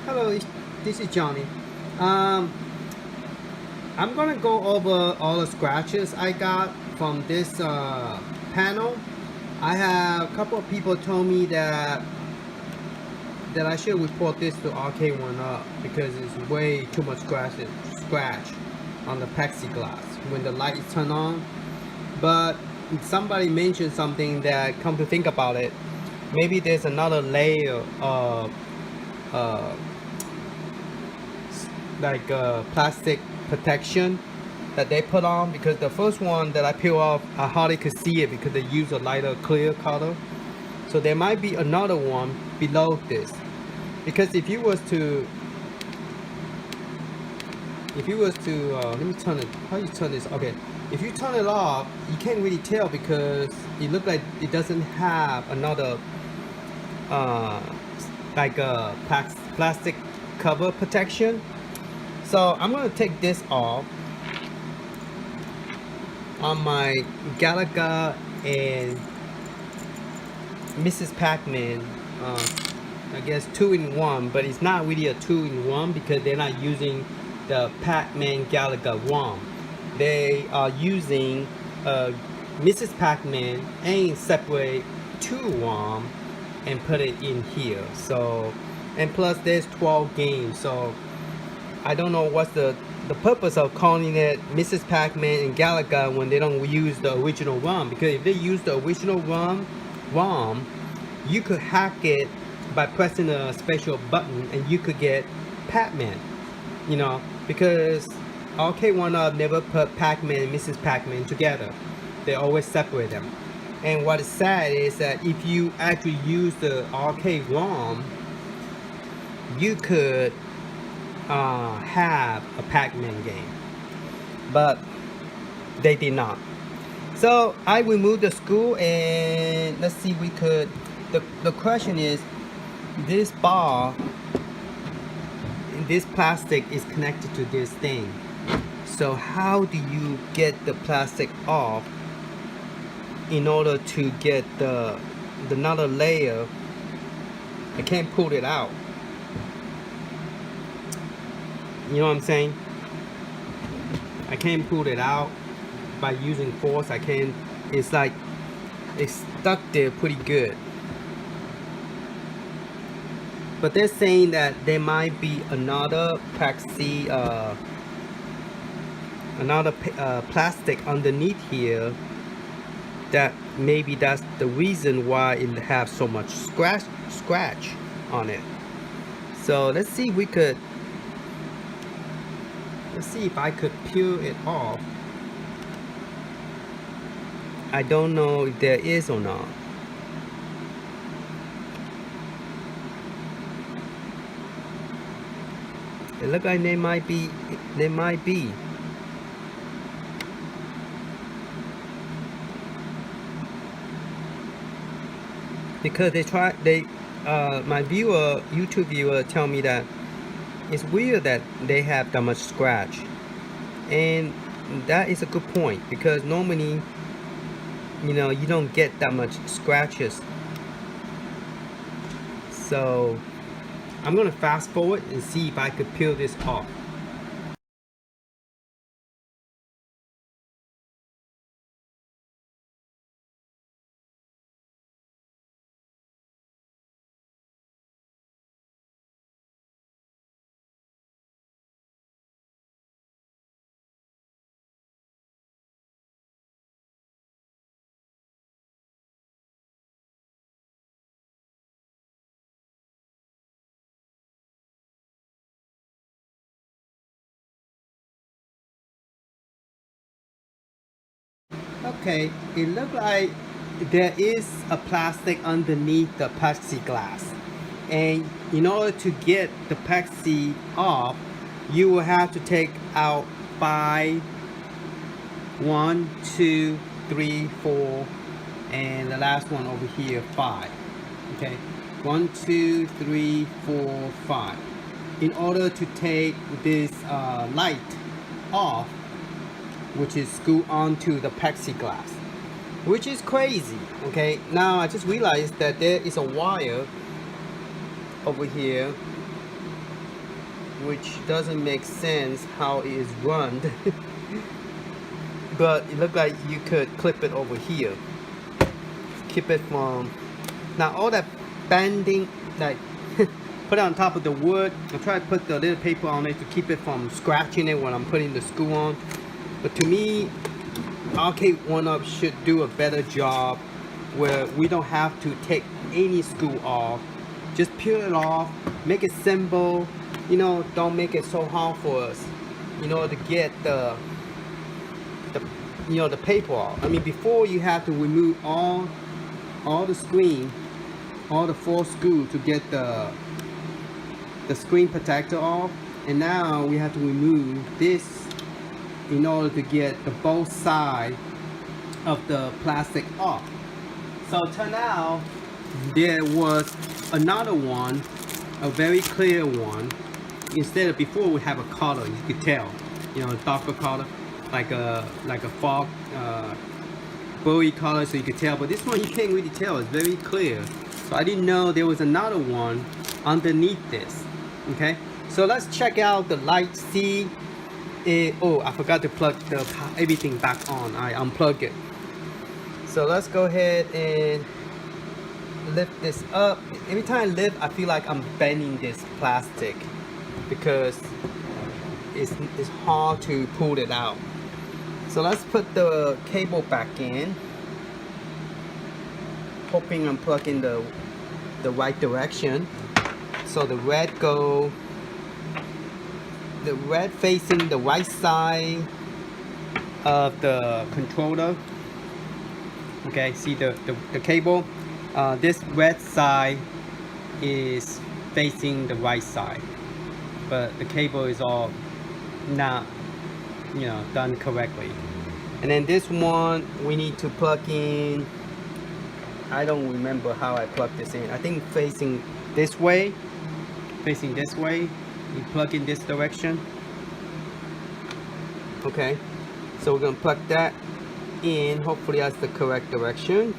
Hello, this is Johnny. Um, I'm gonna go over all the scratches I got from this panel. I have a couple of people told me that I should report this to Arcade1up because it's way too much scratch on the plexiglass when the light is turned on. But somebody mentioned something that, come to think about it, maybe there's another layer of uh, like plastic protection that they put on, because the first one that I peel off, I hardly could see it because they use a lighter clear color. So there might be another one below this, because if you was to let me turn it, how you turn this? Okay, if you turn it off, you can't really tell because it looks like it doesn't have another like a plastic cover protection. So I'm gonna take this off on my Galaga and Mrs. Pac-Man. I guess 2-in-1, but it's not really a 2-in-1 because they're not using the Pac-Man Galaga ROM. They are using Mrs. Pac-Man and separate 2 ROM and put it in here. So, and plus there's 12 games. So I don't know what's the purpose of calling it Mrs. Pac-Man and Galaga when they don't use the original ROM. Because if they use the original ROM, you could hack it by pressing a special button and you could get Pac-Man. You know, because Arcade1up never put Pac-Man and Mrs. Pac-Man together. They always separate them. And what is sad is that if you actually use the arcade ROM, you could have a Pac-Man game, but they did not. So I removed the screw, and let's see, we could, the question is, this bar, this plastic is connected to this thing. So how do you get the plastic off in order to get the another layer? I can't pull it out. You know what I'm saying? I can't pull it out by using force. I can't. It's like it's stuck there pretty good. But they're saying that there might be another plastic underneath here. That maybe that's the reason why it has so much scratch on it. So let's see if we could. Let's see if I could peel it off. I don't know if there is or not. It looks like there might be. There might be. Because my YouTube viewer tell me that it's weird that they have that much scratch, and that is a good point, because normally, you know, you don't get that much scratches. So I'm gonna fast forward and see if I could peel this off. Okay, it looks like there is a plastic underneath the plexiglass, and in order to get the plexi off, you will have to take out 5, 1, 2, 3, 4, and the last one over here, 5. Okay, 1, 2, 3, 4, 5. In order to take this light off, which is screwed onto the plexiglass, which is crazy. Okay, now I just realized that there is a wire over here which doesn't make sense how it is run. But it looked like you could clip it over here, keep it from now all that banding, like put it on top of the wood. I try to put the little paper on it to keep it from scratching it when I'm putting the screw on. But to me, Arcade1up should do a better job where we don't have to take any screw off. Just peel it off, make it simple, you know, don't make it so hard for us, you know, to get the paper off. I mean, before you have to remove all the screen, all the 4 screws to get the screen protector off, and now we have to remove this in order to get the both sides of the plastic off. So it turned out there was another one, a very clear one. Instead of before we have a color, you could tell, you know, a darker color, like a fog blurry color, so you could tell. But this one you can't really tell, it's very clear. So I didn't know there was another one underneath this. Okay, so let's check out the light, see it. Oh, I forgot to plug everything back on. I unplugged it. So let's go ahead and lift this up. Every time I lift, I feel like I'm bending this plastic because it's hard to pull it out. So let's put the cable back in, hoping I'm plugging the right direction. So the red facing the right side of the controller. Okay, see the cable, this red side is facing the right side, but the cable is all not, you know, done correctly. And then this one we need to plug in. I don't remember how I plug this in. I think facing this way, you plug in this direction. Okay, so we're gonna plug that in. Hopefully that's the correct direction.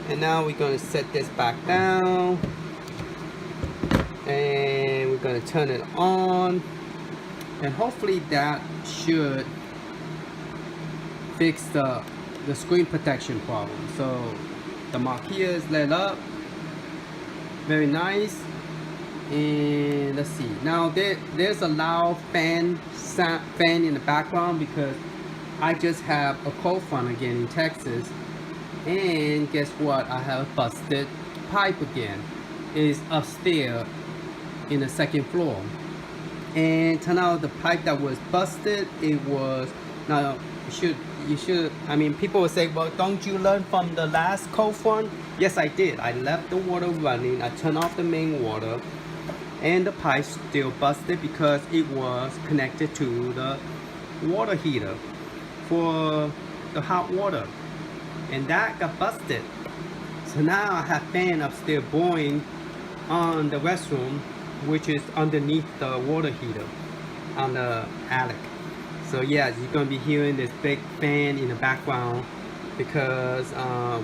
And now we're gonna set this back down, and we're gonna turn it on, and hopefully that should fix the screen protection problem. So the mark here is lit up, very nice. And let's see, now there's a loud fan in the background because I just have a cold front again in Texas, and guess what, I have a busted pipe again. It's upstairs in the 2nd floor, and turned out the pipe that was busted, it was, now you should, I mean, people will say, well, don't you learn from the last cold front? Yes, I did. I left the water running, I turned off the main water, and the pipe still busted because it was connected to the water heater for the hot water, and that got busted. So now I have fan upstairs blowing on the restroom, which is underneath the water heater on the attic. So yeah, you're gonna be hearing this big fan in the background because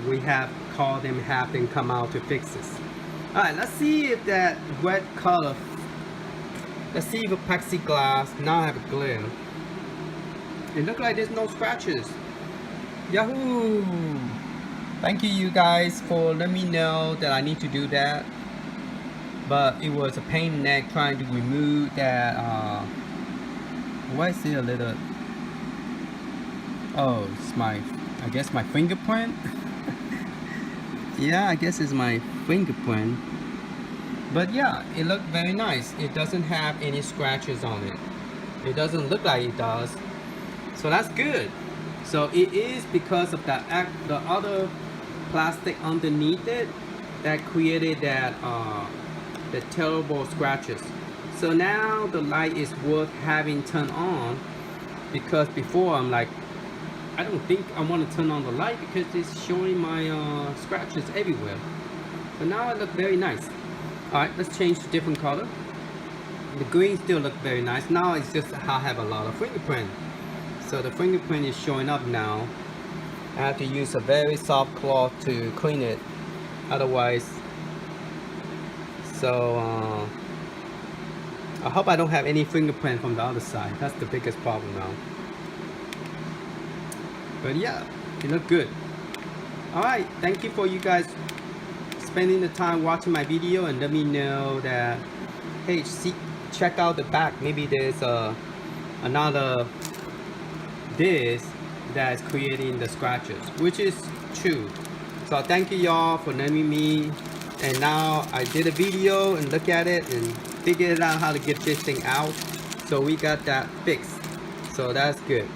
we have called them, have them come out to fix this. Alright, let's see if that red color, let's see if the plexiglass, now I have a glare. It looks like there's no scratches. Yahoo! Thank you guys for letting me know that I need to do that. But it was a pain in the neck trying to remove that, why is it a little, oh, it's my, I guess my fingerprint? Yeah, I guess it's my fingerprint. But yeah, it looked very nice. It doesn't have any scratches on it. It doesn't look like it does. So that's good. So it is because of the other plastic underneath it that created that the terrible scratches. So now the light is worth having turned on, because before I'm like, I don't think I want to turn on the light because it's showing my scratches everywhere. So now it looks very nice. Alright, let's change to different color. The green still looks very nice. Now it's just I have a lot of fingerprint. So the fingerprint is showing up now. I have to use a very soft cloth to clean it. Otherwise, so I hope I don't have any fingerprint from the other side. That's the biggest problem now. But yeah, it looked good. Alright, thank you for you guys spending the time watching my video, and let me know that, hey, check out the back. Maybe there's another disc that is creating the scratches, which is true. So thank you y'all for letting me, and now I did a video and look at it and figured out how to get this thing out, so we got that fixed, so that's good.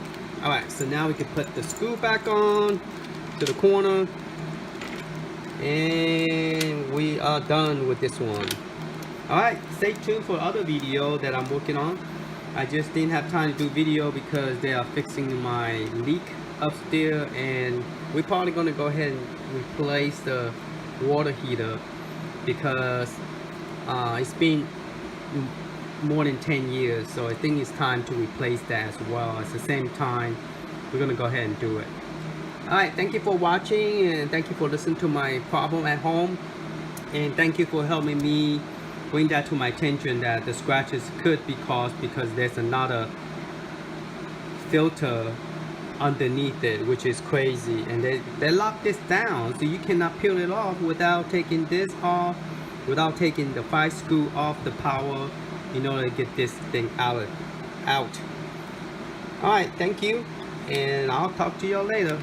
Alright, so now we can put the screw back on to the corner, and we are done with this one. Alright, stay tuned for other video that I'm working on. I just didn't have time to do video because they are fixing my leak upstairs, and we're probably going to go ahead and replace the water heater because it's been more than 10 years, so I think it's time to replace that as well. At the same time, we're going to go ahead and do it. Alright, thank you for watching, and thank you for listening to my problem at home, and thank you for helping me bring that to my attention that the scratches could be caused because there's another filter underneath it, which is crazy, and they lock this down so you cannot peel it off without taking this off, without taking the 5 screw off the power in order to get this thing out. Alright, thank you, and I'll talk to y'all later.